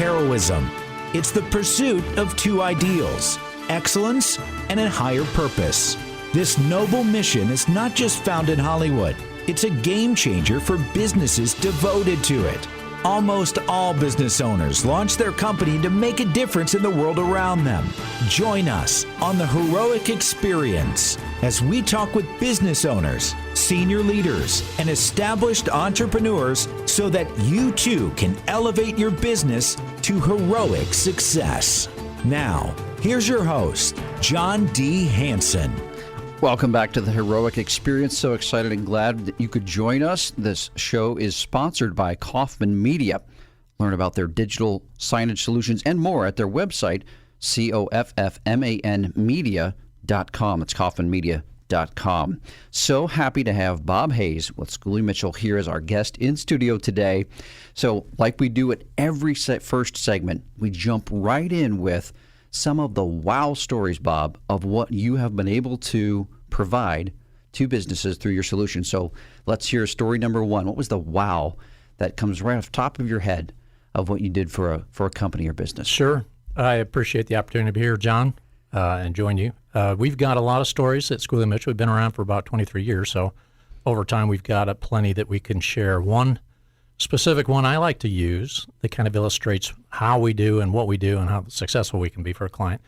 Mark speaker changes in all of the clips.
Speaker 1: heroism. It's the pursuit of two ideals, excellence and a higher purpose. This noble mission is not just found in Hollywood. It's a game changer for businesses devoted to it. Almost all business owners launch their company to make a difference in the world around them. Join us on The Heroic Experience as we talk with business owners, senior leaders, and established entrepreneurs so that you too can elevate your business to heroic success. Now, here's your host, John D. Hanson.
Speaker 2: Welcome back to the Heroic Experience. So excited and glad that you could join us. This show is sponsored by Kaufman Media. Learn about their digital signage solutions and more at their website, COFFMAN media.com. It's kaufmanmedia.com. So happy to have Bob Hayes with Schooley Mitchell here as our guest in studio today. So like we do at every first segment, we jump right in with some of the wow stories, Bob, of what you have been able to provide to businesses through your solution. So let's hear story number one. What was the wow that comes right off the top of your head of what you did for a company or business?
Speaker 3: Sure. I appreciate the opportunity to be here, John, and join you. We've got a lot of stories at Schooley Mitchell. We've been around for about 23 years, so over time we've got plenty that we can share. One specific one I like to use that kind of illustrates how we do and what we do and how successful we can be for a client.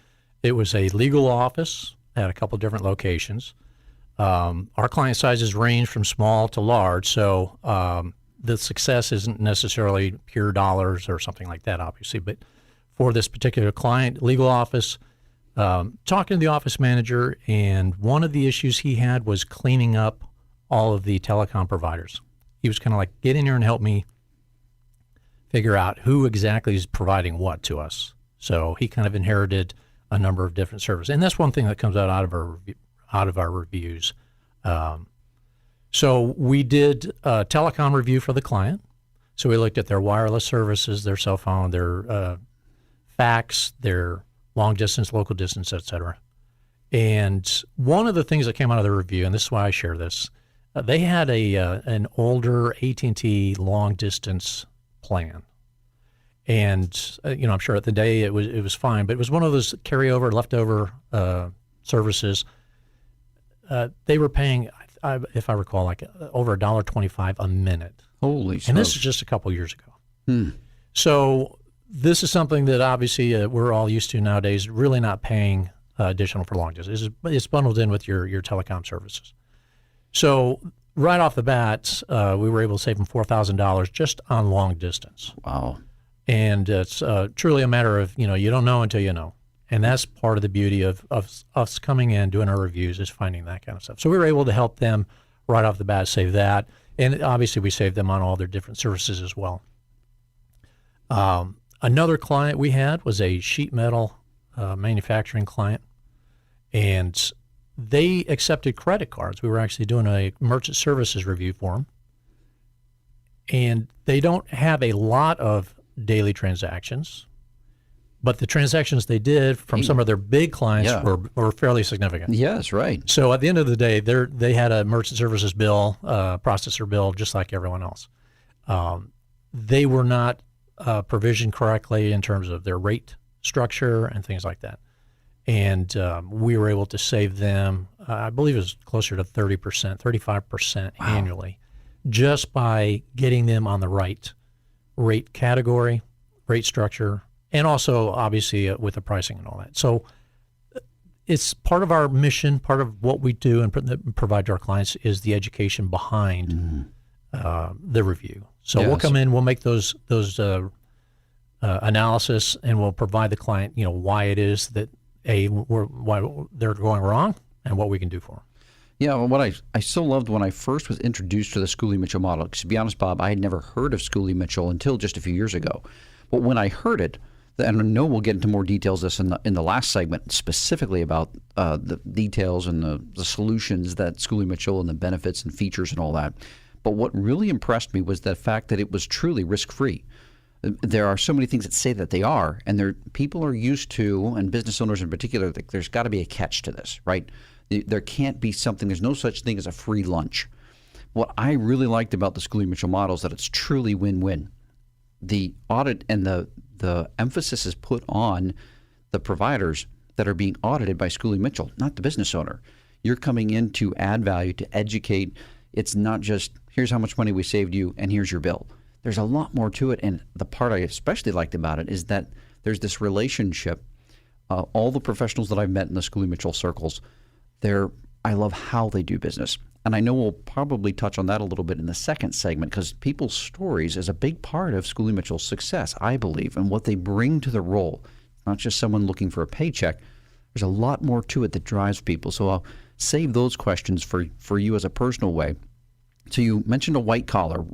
Speaker 3: It was a legal office at a couple of different locations. Our client sizes range from small to large, so the success isn't necessarily pure dollars or something like that, obviously. But for this particular client, legal office, talking to the office manager, and one of the issues he had was cleaning up all of the telecom providers. He was kind of like, get in here and help me figure out who exactly is providing what to us. So he kind of inherited a number of different services. And that's one thing that comes out of our reviews. So we did a telecom review for the client. So we looked at their wireless services, their cell phone, their fax, their long distance, local distance, et cetera. And one of the things that came out of the review, and this is why I share this, they had an older AT&T long distance plan, and I'm sure at the day it was fine, but it was one of those carryover, leftover services. They were paying, if I recall, like over $1.25 a minute.
Speaker 2: Holy smokes.
Speaker 3: And this is just a couple years ago. So this is something that obviously we're all used to nowadays. Really not paying additional for long distance. It's bundled in with your telecom services. So right off the bat, we were able to save them $4,000 just on long distance.
Speaker 2: Wow.
Speaker 3: And it's truly a matter of, you don't know until you know. And that's part of the beauty of us coming in, doing our reviews, is finding that kind of stuff. So we were able to help them right off the bat save that. And obviously we saved them on all their different services as well. Another client we had was a sheet metal manufacturing client. And they accepted credit cards. We were actually doing a merchant services review for them. And they don't have a lot of daily transactions, but the transactions they did from some of their big clients were fairly significant.
Speaker 2: Yes, right.
Speaker 3: So at the end of the day, they had a merchant services bill, processor bill, just like everyone else. They were not provisioned correctly in terms of their rate structure and things like that. And we were able to save them, I believe it was closer to 30%, 35% annually, just by getting them on the right rate category, rate structure, and also obviously with the pricing and all that. So it's part of our mission, part of what we do and provide to our clients is the education behind the review. So we'll come in, we'll make those analysis, and we'll provide the client, why it is that why they're going wrong and what we can do for them.
Speaker 2: Yeah, well, what I so loved when I first was introduced to the Schooley Mitchell model, because to be honest, Bob, I had never heard of Schooley Mitchell until just a few years ago. But when I heard it, and I know we'll get into more details of this in the last segment, specifically about the details and the solutions that Schooley Mitchell and the benefits and features and all that. But what really impressed me was the fact that it was truly risk-free. There are so many things that say that they are, and people are used to, and business owners in particular, there's got to be a catch to this, right? There can't be something, there's no such thing as a free lunch. What I really liked about the Schooley Mitchell model is that it's truly win-win. the audit and the emphasis is put on the providers that are being audited by Schooley Mitchell, not the business owner. You're coming in to add value, to educate. It's not just, here's how much money we saved you and here's your bill. There's a lot more to it. And the part I especially liked about it is that there's this relationship. All the professionals that I've met in the Schooley Mitchell circles, I love how they do business. And I know we'll probably touch on that a little bit in the second segment, because people's stories is a big part of Schooley Mitchell's success, I believe, and what they bring to the role. Not just someone looking for a paycheck. There's a lot more to it that drives people. So I'll save those questions for you as a personal way. So you mentioned a white-collar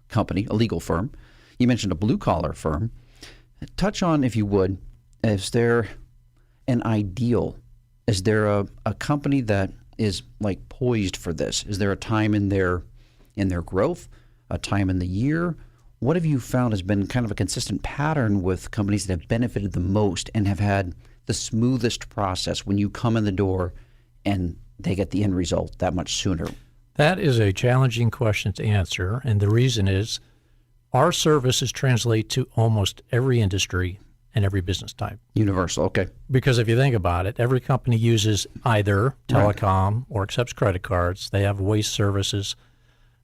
Speaker 2: company, a legal firm. You mentioned a blue-collar firm. Touch on, if you would, is there an ideal? Is there a company that is like poised for this? Is there a time in their growth, a time in the year? What have you found has been kind of a consistent pattern with companies that have benefited the most and have had the smoothest process when you come in the door and they get the end result that much sooner?
Speaker 3: That is a challenging question to answer, and the reason is our services translate to almost every industry and every business type.
Speaker 2: Universal, okay.
Speaker 3: Because if you think about it, every company uses either telecom or accepts credit cards. They have waste services.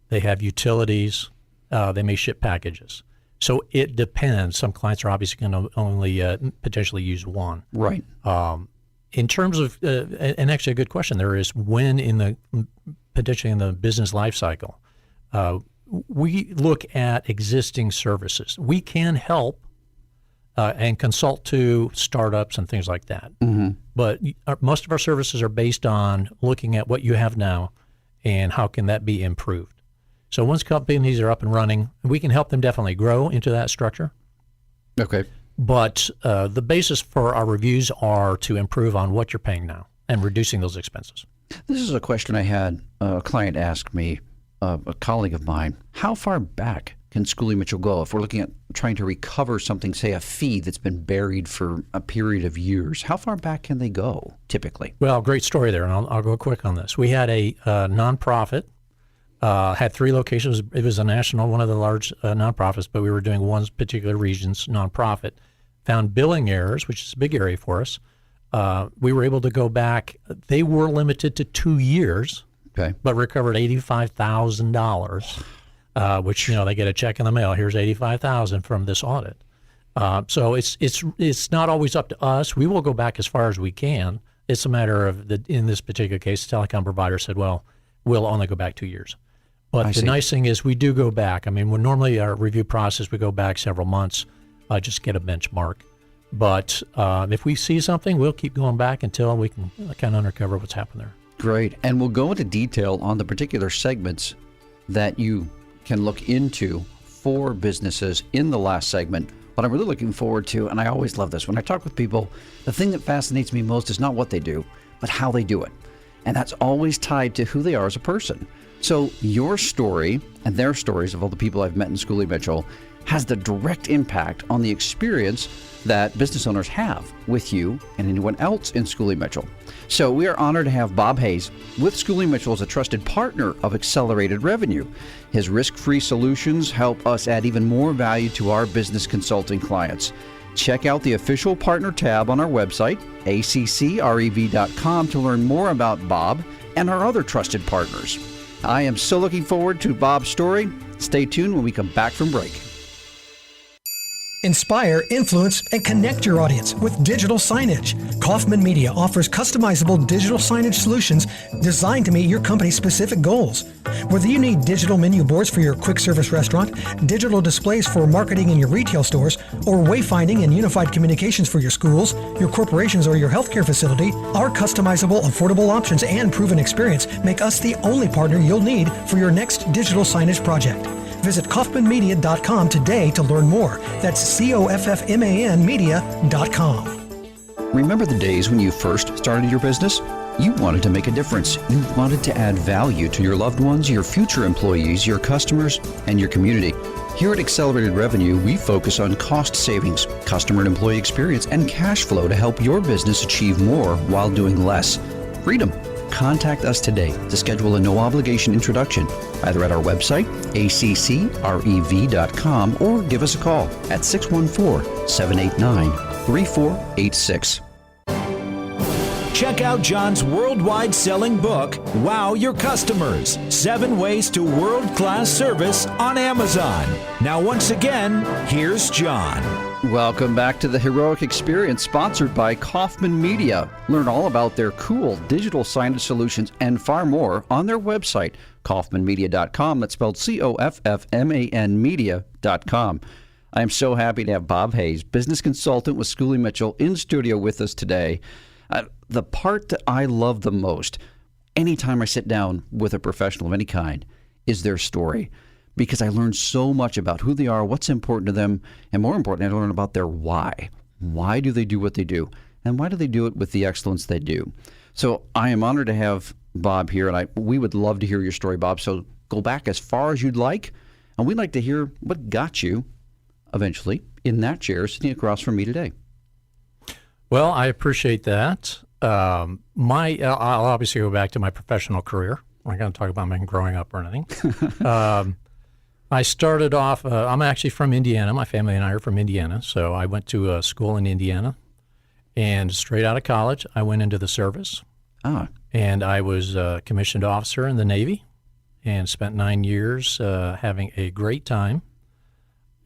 Speaker 3: They have utilities. They may ship packages. So it depends. Some clients are obviously going to only potentially use one.
Speaker 2: Right.
Speaker 3: In terms of, and actually a good question there is, when potentially in the business life cycle, we look at existing services. We can help and consult to startups and things like that. Mm-hmm. But most of our services are based on looking at what you have now and how can that be improved. So once companies are up and running, we can help them definitely grow into that structure.
Speaker 2: Okay.
Speaker 3: But the basis for our reviews are to improve on what you're paying now and reducing those expenses.
Speaker 2: This is a question I had a client ask me, a colleague of mine. How far back can Schooley Mitchell go if we're looking at trying to recover something, say a fee that's been buried for a period of years? How far back can they go typically? Well,
Speaker 3: great story there, and I'll go quick on this. We had a nonprofit, had 3 locations. It was a national, one of the large nonprofits, but we were doing one particular region's nonprofit. Found billing errors, which is a big area for us. We were able to go back. They were limited to 2 years,
Speaker 2: okay,
Speaker 3: but recovered $85,000. Which, they get a check in the mail. Here's $85,000 from this audit. So it's not always up to us. We will go back as far as we can. It's a matter of in this particular case, the telecom provider said, well, we'll only go back 2 years. But the nice thing is we do go back. I mean, when normally our review process, we go back several months, just get a benchmark. But if we see something, we'll keep going back until we can kind of uncover what's happened there.
Speaker 2: Great. And we'll go into detail on the particular segments that you can look into for businesses in the last segment. What I'm really looking forward to, and I always love this, when I talk with people, the thing that fascinates me most is not what they do, but how they do it. And that's always tied to who they are as a person. So your story and their stories of all the people I've met in Schooley Mitchell has the direct impact on the experience that business owners have with you and anyone else in Schooley Mitchell. So we are honored to have Bob Hayes with Schooley Mitchell as a trusted partner of Accelerated Revenue. His risk-free solutions help us add even more value to our business consulting clients. Check out the official partner tab on our website, accrev.com, to learn more about Bob and our other trusted partners. I am so looking forward to Bob's story. Stay tuned when we come back from break.
Speaker 4: Inspire, influence, and connect your audience with digital signage. Kaufman Media offers customizable digital signage solutions designed to meet your company's specific goals. Whether you need digital menu boards for your quick service restaurant, digital displays for marketing in your retail stores, or wayfinding and unified communications for your schools, your corporations, or your healthcare facility, our customizable, affordable options and proven experience make us the only partner you'll need for your next digital signage project. Visit kaufmanmedia.com today to learn more. That's COFFMAN media.com.
Speaker 2: Remember the days when you first started your business? You wanted to make a difference. You wanted to add value to your loved ones, your future employees, your customers, and your community. Here at Accelerated Revenue, we focus on cost savings, customer and employee experience, and cash flow to help your business achieve more while doing less. Freedom. Contact us today to schedule a no-obligation introduction, either at our website, accrev.com, or give us a call at 614-789-3486.
Speaker 1: Check out John's worldwide selling book, Wow Your Customers, 7 Ways to World-Class Service on Amazon. Now, once again, here's John.
Speaker 2: Welcome back to the Heroic Experience, sponsored by Kaufman Media. Learn all about their cool digital signage solutions and far more on their website, kaufmanmedia.com. That's spelled COFFMAN media.com. I am so happy to have Bob Hayes, business consultant with Schooley Mitchell, in studio with us today. The part that I love the most, anytime I sit down with a professional of any kind, is their story. Because I learn so much about who they are, what's important to them, and more importantly, I learn about their why. Why do they do what they do? And why do they do it with the excellence they do? So I am honored to have Bob here, and we would love to hear your story, Bob. So go back as far as you'd like, and we'd like to hear what got you eventually in that chair sitting across from me today.
Speaker 3: Well, I appreciate that. I'll obviously go back to my professional career. I'm not going to talk about my growing up or anything. I started off, I'm actually from Indiana. My family and I are from Indiana. So I went to a school in Indiana. And straight out of college, I went into the service. And I was a commissioned officer in the Navy and spent 9 years having a great time.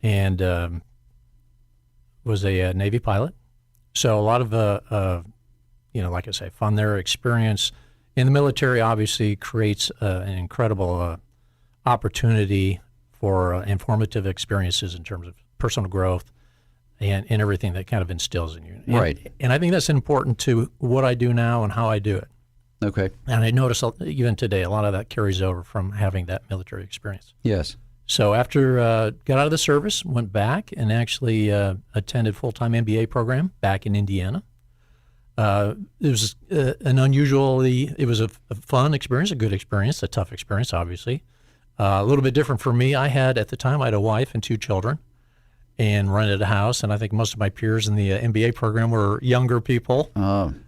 Speaker 3: And was a Navy pilot. So a lot of, like I say, fun there, experience in the military obviously creates an incredible opportunity for informative experiences in terms of personal growth and everything that kind of instills in you.
Speaker 2: Right.
Speaker 3: And I think that's important to what I do now and how I do it.
Speaker 2: Okay.
Speaker 3: And I notice even today, a lot of that carries over from having that military experience.
Speaker 2: Yes.
Speaker 3: So after got out of the service, went back and actually attended full-time MBA program back in Indiana. It was it was a fun experience, a good experience, a tough experience, obviously. A little bit different for me. At the time, I had a wife and 2 children and rented a house. And I think most of my peers in the MBA program were younger people.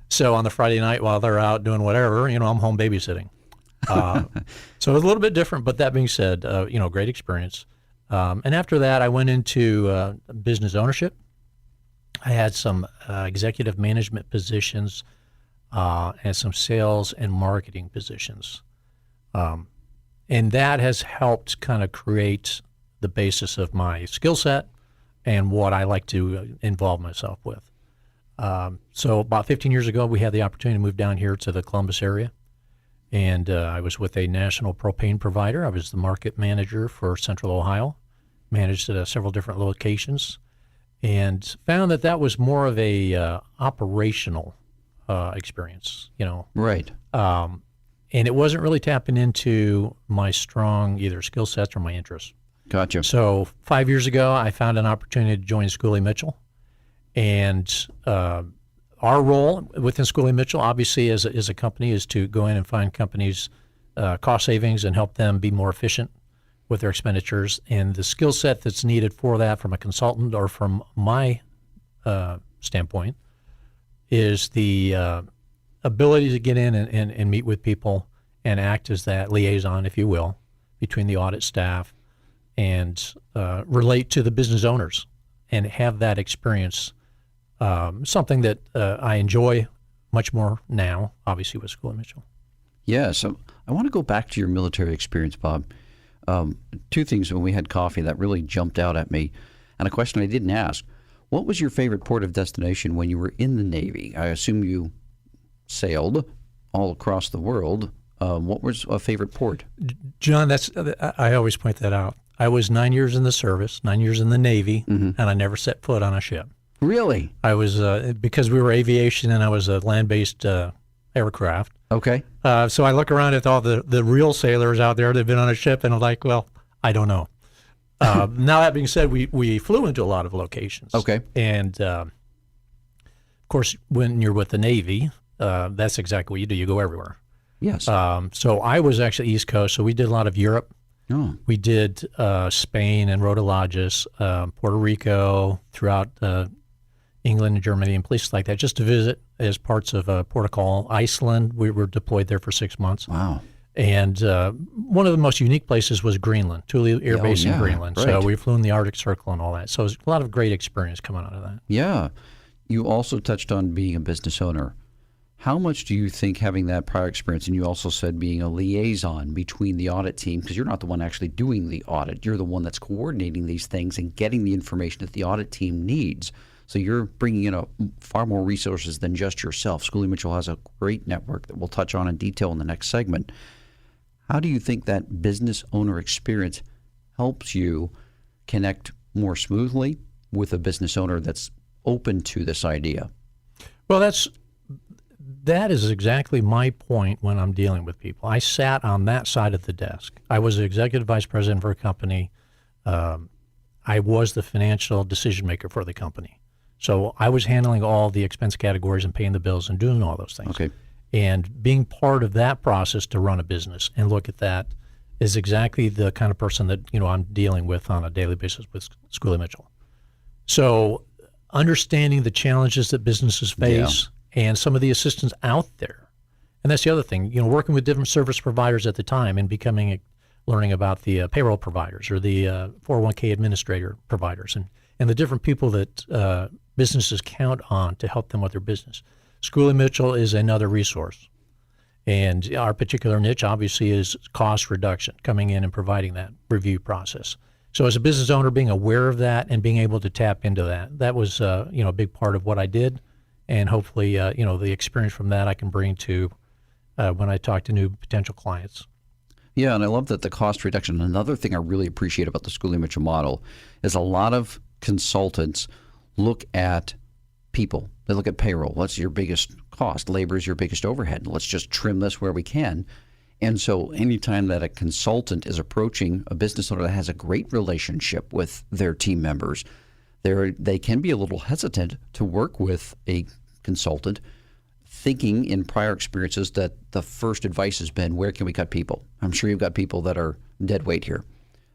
Speaker 3: So on the Friday night while they're out doing whatever, I'm home babysitting. So it was a little bit different, but that being said, great experience. And after that, I went into business ownership. I had some executive management positions and some sales and marketing positions. And that has helped kind of create the basis of my skill set and what I like to involve myself with. So about 15 years ago, we had the opportunity to move down here to the Columbus area. And I was with a national propane provider. I was the market manager for Central Ohio, managed at several different locations, and found that was more of a operational experience,
Speaker 2: Right.
Speaker 3: And it wasn't really tapping into my strong either skill sets or my interests.
Speaker 2: Gotcha.
Speaker 3: So 5 years ago, I found an opportunity to join Schooley Mitchell, and our role within Schooley Mitchell, obviously, as a company, is to go in and find companies cost savings and help them be more efficient with their expenditures. And the skill set that's needed for that from a consultant or from my standpoint is the ability to get in and meet with people and act as that liaison, if you will, between the audit staff and relate to the business owners and have that experience. Something that I enjoy much more now, obviously, with Schooley Mitchell.
Speaker 2: Yeah, so I want to go back to your military experience, Bob. 2 things when we had coffee that really jumped out at me, and a question I didn't ask. What was your favorite port of destination when you were in the Navy? I assume you sailed all across the world. What was a favorite port?
Speaker 3: John, I always point that out. I was 9 years in the service, 9 years in the Navy, and I never set foot on a ship.
Speaker 2: Really?
Speaker 3: I was, because we were aviation and I was a land-based aircraft.
Speaker 2: Okay.
Speaker 3: So I look around at all the real sailors out there that have been on a ship, and I'm like, well, I don't know. Now, that being said, we flew into a lot of locations.
Speaker 2: Okay.
Speaker 3: And, of course, when you're with the Navy, that's exactly what you do. You go everywhere.
Speaker 2: Yes.
Speaker 3: So I was actually East Coast, so we did a lot of Europe.
Speaker 2: Oh.
Speaker 3: We did Spain and Rota Lodges, Puerto Rico, throughout England and Germany and places like that, just to visit as parts of Portugal, Iceland. We were deployed there for 6 months.
Speaker 2: Wow.
Speaker 3: And one of the most unique places was Greenland, Thule Air Base in Greenland.
Speaker 2: Right.
Speaker 3: So we flew in the Arctic Circle and all that. So it was a lot of great experience coming out of that.
Speaker 2: Yeah. You also touched on being a business owner. How much do you think having that prior experience, and you also said being a liaison between the audit team, because you're not the one actually doing the audit, you're the one that's coordinating these things and getting the information that the audit team needs. So you're bringing in far more resources than just yourself. Schooley Mitchell has a great network that we'll touch on in detail in the next segment. How do you think that business owner experience helps you connect more smoothly with a business owner that's open to this idea?
Speaker 3: Well, that is exactly my point when I'm dealing with people. I sat on that side of the desk. I was the executive vice president for a company. I was the financial decision maker for the company. So I was handling all the expense categories and paying the bills and doing all those things.
Speaker 2: Okay.
Speaker 3: And being part of that process to run a business and look at that is exactly the kind of person that I'm dealing with on a daily basis with Schooley Mitchell. So understanding the challenges that businesses face and some of the assistance out there. And that's the other thing, working with different service providers at the time and learning about the payroll providers or the 401k administrator providers and the different people that businesses count on to help them with their business. Schooley Mitchell is another resource. And our particular niche obviously is cost reduction, coming in and providing that review process. So as a business owner, being aware of that and being able to tap into that was a big part of what I did. And hopefully, the experience from that I can bring to when I talk to new potential clients.
Speaker 2: Yeah, and I love that the cost reduction. Another thing I really appreciate about the Schooley Mitchell model is a lot of consultants look at people. They look at payroll. What's your biggest cost? Labor is your biggest overhead. Let's just trim this where we can. And so anytime that a consultant is approaching a business owner that has a great relationship with their team members, they can be a little hesitant to work with a consultant, thinking in prior experiences that the first advice has been, where can we cut people? I'm sure you've got people that are dead weight here.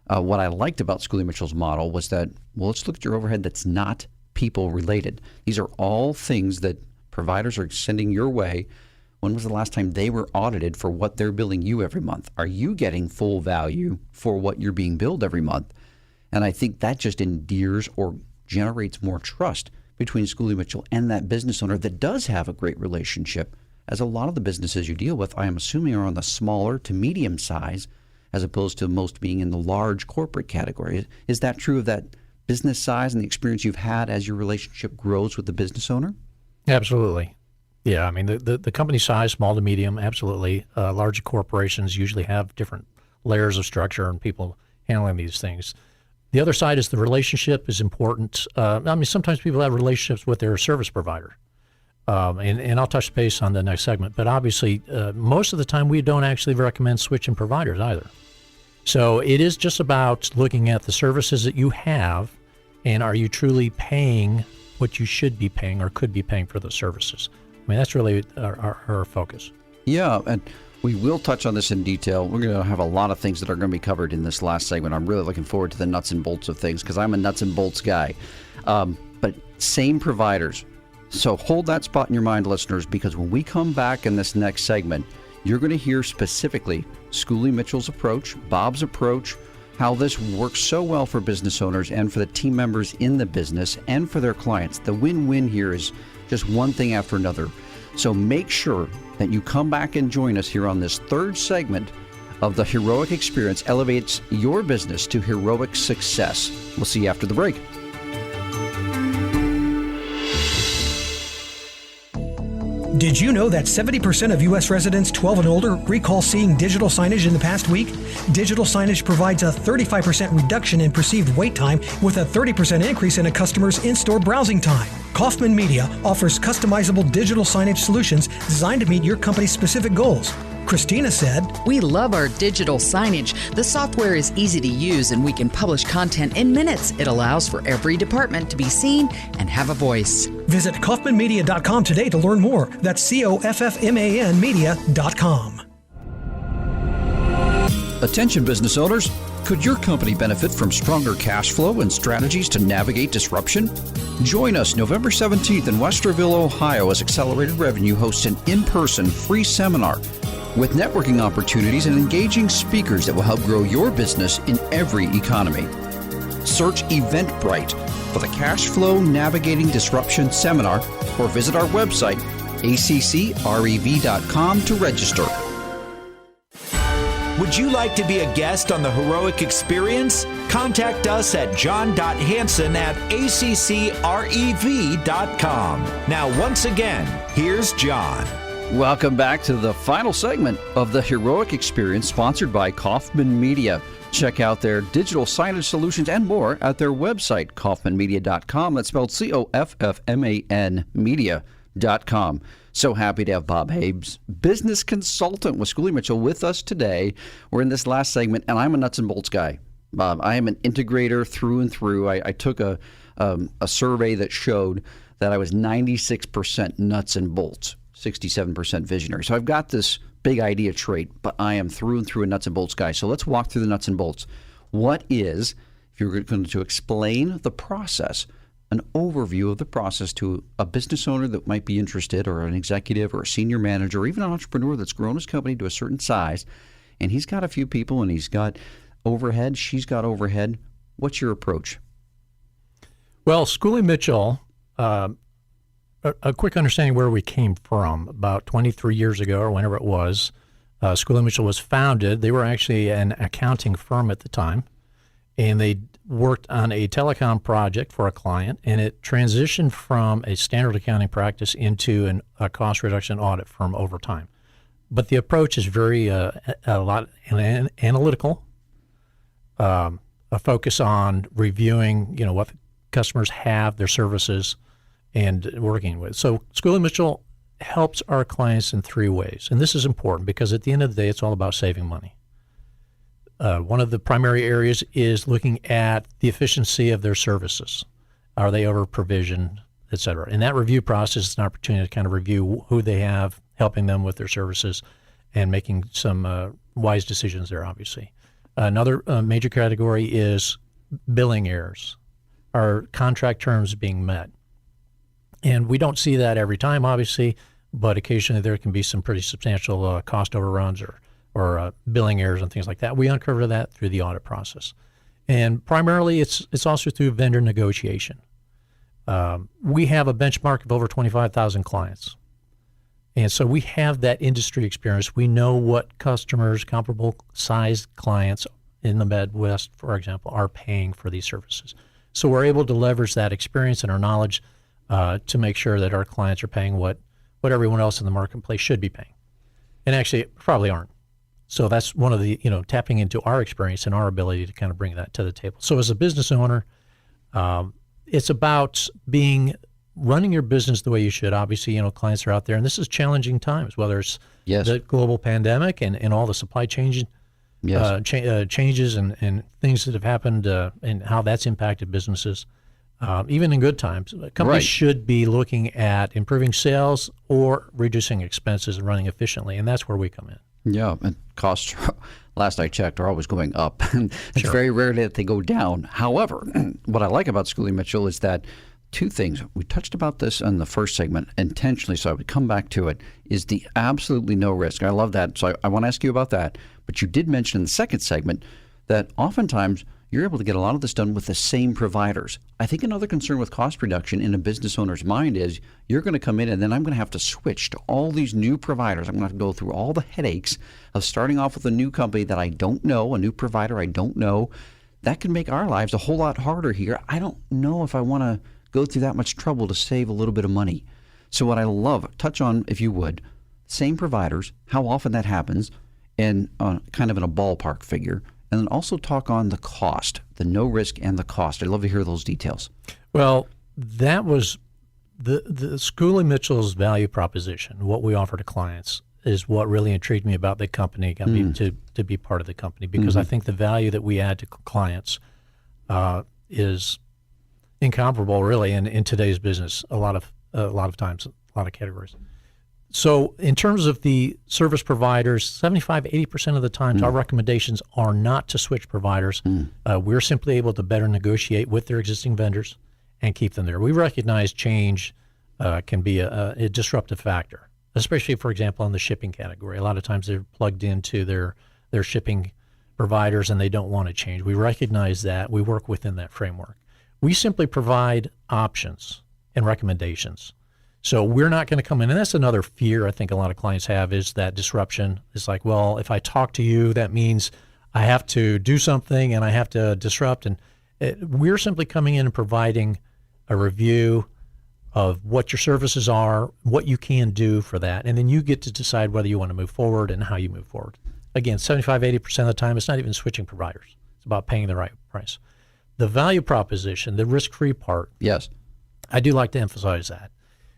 Speaker 2: What I liked about Schooley Mitchell's model was that, let's look at your overhead that's not people related. These are all things that providers are sending your way. When was the last time they were audited for what they're billing you every month? Are you getting full value for what you're being billed every month? And I think that just endears or generates more trust between Schooley Mitchell and that business owner that does have a great relationship, as a lot of the businesses you deal with, I am assuming, are on the smaller to medium size, as opposed to most being in the large corporate category. Is that true of that business size and the experience you've had as your relationship grows with the business owner?
Speaker 3: Absolutely. Yeah, I mean, the company size, small to medium, absolutely. Large corporations usually have different layers of structure and people handling these things. The other side is the relationship is important. Sometimes people have relationships with their service provider. And I'll touch base on the next segment. But obviously, most of the time, we don't actually recommend switching providers either. So it is just about looking at the services that you have, and are you truly paying what you should be paying or could be paying for those services? I mean, that's really our focus.
Speaker 2: Yeah, and we will touch on this in detail. We're going to have a lot of things that are going to be covered in this last segment. I'm really looking forward to the nuts and bolts of things because I'm a nuts and bolts guy. But same providers. So hold that spot in your mind, listeners, because when we come back in this next segment, you're going to hear specifically Schooley Mitchell's approach, Bob's approach, how this works so well for business owners and for the team members in the business and for their clients. The win-win here is just one thing after another. So make sure that you come back and join us here on this third segment of The Heroic Experience Elevates Your Business to Heroic Success. We'll see you after the break.
Speaker 4: Did you know that 70% of U.S. residents 12 and older recall seeing digital signage in the past week? Digital signage provides a 35% reduction in perceived wait time with a 30% increase in a customer's in-store browsing time. Kaufman Media offers customizable digital signage solutions designed to meet your company's specific goals. Christina said,
Speaker 5: "We love our digital signage. The software is easy to use and we can publish content in minutes. It allows for every department to be seen and have a voice."
Speaker 4: Visit kaufmanmedia.com today to learn more. That's COFFMAN media.com.
Speaker 2: Attention business owners, Could your company benefit from stronger cash flow and strategies to navigate disruption? Join us November 17th in Westerville, Ohio, as Accelerated Revenue hosts an in-person free seminar with networking opportunities and engaging speakers that will help grow your business in every economy. Search Eventbrite for the Cash Flow Navigating Disruption Seminar or visit our website, accrev.com, to register.
Speaker 1: Would you like to be a guest on the Heroic Experience? Contact us at john.hansen@accrev.com. Now, once again, here's John.
Speaker 2: Welcome back to the final segment of the Heroic Experience, sponsored by Kaufman Media. Check out their digital signage solutions and more at their website, kaufmanmedia.com. That's spelled COFFMAN media.com. So happy to have Bob Habes, business consultant with Schooley Mitchell, with us today. We're in this last segment, and I'm a nuts and bolts guy. Bob, I am an integrator through and through. I took a survey that showed that I was 96% nuts and bolts, 67% visionary. So I've got this big idea trait, but I am through and through a nuts and bolts guy. So let's walk through the nuts and bolts. What is, if you're going to explain the process, an overview of the process to a business owner that might be interested, or an executive or a senior manager, or even an entrepreneur that's grown his company to a certain size, and he's got a few people and he's got overhead, she's got overhead. What's your approach?
Speaker 3: Well, Schooley Mitchell, a quick understanding where we came from. About 23 years ago, or whenever it was, Schooley Mitchell was founded. They were actually an accounting firm at the time, and they worked on a telecom project for a client, and it transitioned from a standard accounting practice into a cost reduction audit firm over time. But the approach is very a lot analytical, a focus on reviewing, what customers have, their services, and working with. So Schooley Mitchell helps our clients in three ways, and this is important because at the end of the day, it's all about saving money. One of the primary areas is looking at the efficiency of their services. Are they over provisioned, et cetera? And that review process is an opportunity to kind of review who they have, helping them with their services, and making some wise decisions there, obviously. Another major category is billing errors. Are contract terms being met? And we don't see that every time, obviously, but occasionally there can be some pretty substantial cost overruns or billing errors and things like that. We uncover that through the audit process. And primarily it's also through vendor negotiation. We have a benchmark of over 25,000 clients. And so we have that industry experience. We know what customers, comparable sized clients in the Midwest, for example, are paying for these services. So we're able to leverage that experience and our knowledge to make sure that our clients are paying what everyone else in the marketplace should be paying. And actually probably aren't. So that's one of the, tapping into our experience and our ability to kind of bring that to the table. So as a business owner, it's about running your business the way you should. Obviously, clients are out there, and this is challenging times, whether it's the global pandemic and all the supply changes and things that have happened and how that's impacted businesses. Even in good times, companies should be looking at improving sales or reducing expenses and running efficiently, and that's where we come in.
Speaker 2: Yeah, and costs, last I checked, are always going up. It's very rare that they go down. However, what I like about Schooley Mitchell is that two things. We touched about this in the first segment intentionally, so I would come back to it, is the absolutely no risk. I love that, so I want to ask you about that. But you did mention in the second segment that oftentimes you're able to get a lot of this done with the same providers. I think another concern with cost reduction in a business owner's mind is you're going to come in and then I'm going to have to switch to all these new providers. I'm going to have to go through all the headaches of starting off with a new company that I don't know, a new provider I don't know. That can make our lives a whole lot harder here. I don't know if I want to go through that much trouble to save a little bit of money. So what I love, touch on, if you would, same providers, how often that happens, and kind of in a ballpark figure. And then also talk on the cost, the no risk and the cost. I'd love to hear those details.
Speaker 3: Well, that was the Schooley Mitchell's value proposition. What we offer to clients is what really intrigued me about the company, got me to be part of the company, because I think the value that we add to clients is incomparable, really, in today's business. A lot of times, a lot of categories. So in terms of the service providers, 75, 80% of the times our recommendations are not to switch providers. We're simply able to better negotiate with their existing vendors and keep them there. We recognize change can be a disruptive factor, especially, for example, in the shipping category. A lot of times they're plugged into their shipping providers and they don't want to change. We recognize that. We work within that framework. We simply provide options and recommendations. So we're not going to come in, and that's another fear I think a lot of clients have, is that disruption. It's like, well, if I talk to you, that means I have to do something and I have to disrupt. And we're simply coming in and providing a review of what your services are, what you can do for that, and then you get to decide whether you want to move forward and how you move forward. Again, 75, 80% of the time, it's not even switching providers. It's about paying the right price. The value proposition, the risk-free part,
Speaker 2: Yes.
Speaker 3: I do like to emphasize that.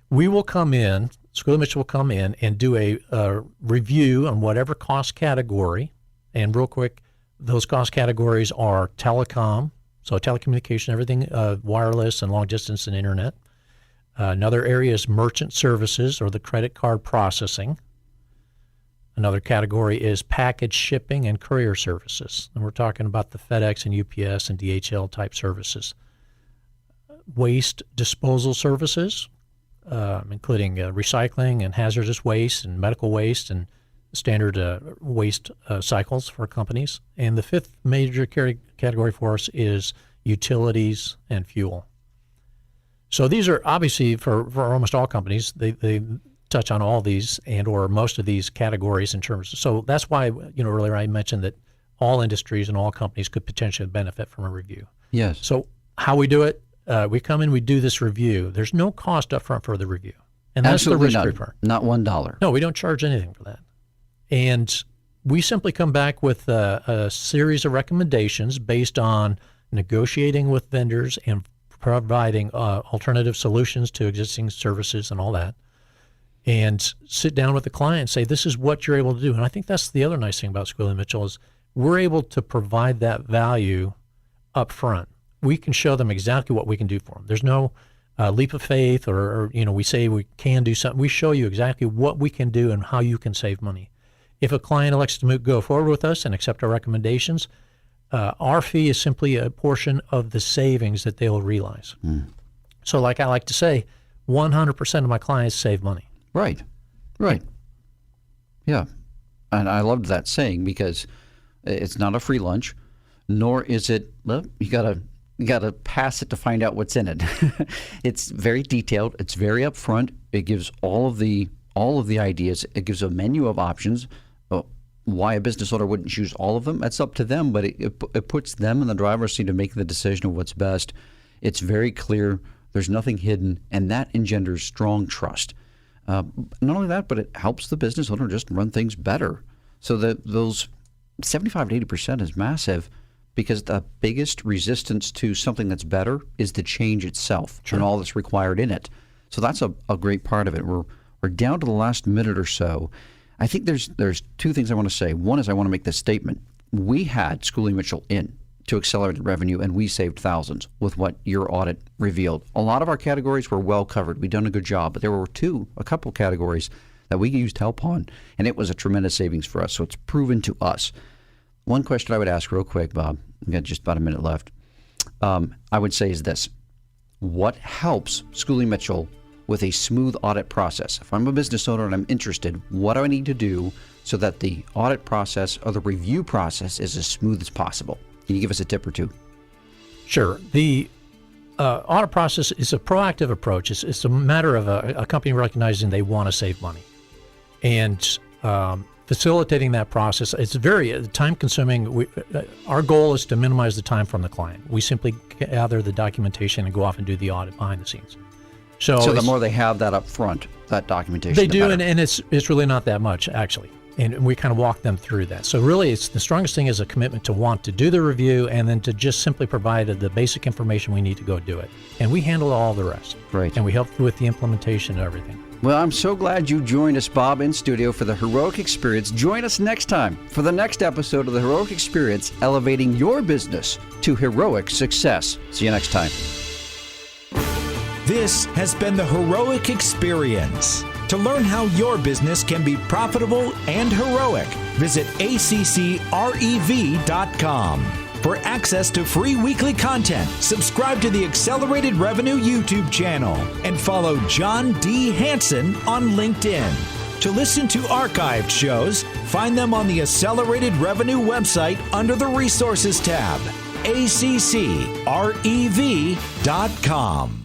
Speaker 3: We will come in, Schooley Mitchell will come in and do a review on whatever cost category. And real quick, those cost categories are telecom, so telecommunication, everything wireless and long distance and internet. Another area is merchant services or the credit card processing. Another category is package shipping and courier services. And we're talking about the FedEx and UPS and DHL type services. Waste disposal services, including recycling and hazardous waste and medical waste and standard waste cycles for companies. And the fifth major category for us is utilities and fuel. So these are obviously for almost all companies, they touch on all these and or most of these categories in terms of, so that's why, earlier I mentioned that all industries and all companies could potentially benefit from a review.
Speaker 2: Yes.
Speaker 3: So how we do it, we come in, we do this review. There's no cost up front for the review. And that's
Speaker 2: Absolutely
Speaker 3: the risk-free part.
Speaker 2: Not $1.
Speaker 3: No, we don't charge anything for that. And we simply come back with a series of recommendations based on negotiating with vendors and providing alternative solutions to existing services and all that, and sit down with the client and say, this is what you're able to do. And I think that's the other nice thing about Schooley Mitchell is we're able to provide that value up front. We can show them exactly what we can do for them. There's no leap of faith or we say we can do something. We show you exactly what we can do and how you can save money. If a client elects to go forward with us and accept our recommendations, our fee is simply a portion of the savings that they will realize. So like I like to say, 100% of my clients save money.
Speaker 2: Right. Yeah. And I loved that saying because it's not a free lunch, nor is it, well, you gotta pass it to find out what's in it. It's very detailed. It's very upfront. It gives all of the ideas. It gives a menu of options. Why a business owner wouldn't choose all of them, that's up to them, but it puts them in the driver's seat to make the decision of what's best. It's very clear. There's nothing hidden, and that engenders strong trust. Not only that, but it helps the business owner just run things better. So that those 75 to 80% is massive because the biggest resistance to something that's better is the change itself and all that's required in it. So that's a great part of it. We're down to the last minute or so. I think there's two things I want to say. One is I want to make this statement. We had Schooley Mitchell in to accelerate revenue, and we saved thousands with what your audit revealed. A lot of our categories were well covered. We've done a good job, but there were a couple categories that we used help on, and it was a tremendous savings for us. So it's proven to us. One question I would ask real quick, Bob, we've got just about a minute left, I would say is this. What helps Schooley Mitchell with a smooth audit process? If I'm a business owner and I'm interested, what do I need to do so that the audit process or the review process is as smooth as possible? Can you give us a tip or two?
Speaker 3: Sure. The audit process is a proactive approach. It's a matter of a company recognizing they want to save money. And facilitating that process, it's very time-consuming. Our goal is to minimize the time from the client. We simply gather the documentation and go off and do the audit behind the scenes. So
Speaker 2: the more they have that up front, that documentation,
Speaker 3: they do,
Speaker 2: the better.
Speaker 3: and it's really not that much, actually. And we kind of walk them through that. So really, it's the strongest thing is a commitment to want to do the review and then to just simply provide the basic information we need to go do it. And we handle all the rest.
Speaker 2: Great.
Speaker 3: And we help with the implementation and everything.
Speaker 2: Well, I'm so glad you joined us, Bob, in studio for the Heroic Experience. Join us next time for the next episode of the Heroic Experience, elevating your business to heroic success. See you next time.
Speaker 1: This has been the Heroic Experience. To learn how your business can be profitable and heroic, visit ACCREV.com. For access to free weekly content, subscribe to the Accelerated Revenue YouTube channel and follow John D. Hanson on LinkedIn. To listen to archived shows, find them on the Accelerated Revenue website under the Resources tab, ACCREV.com.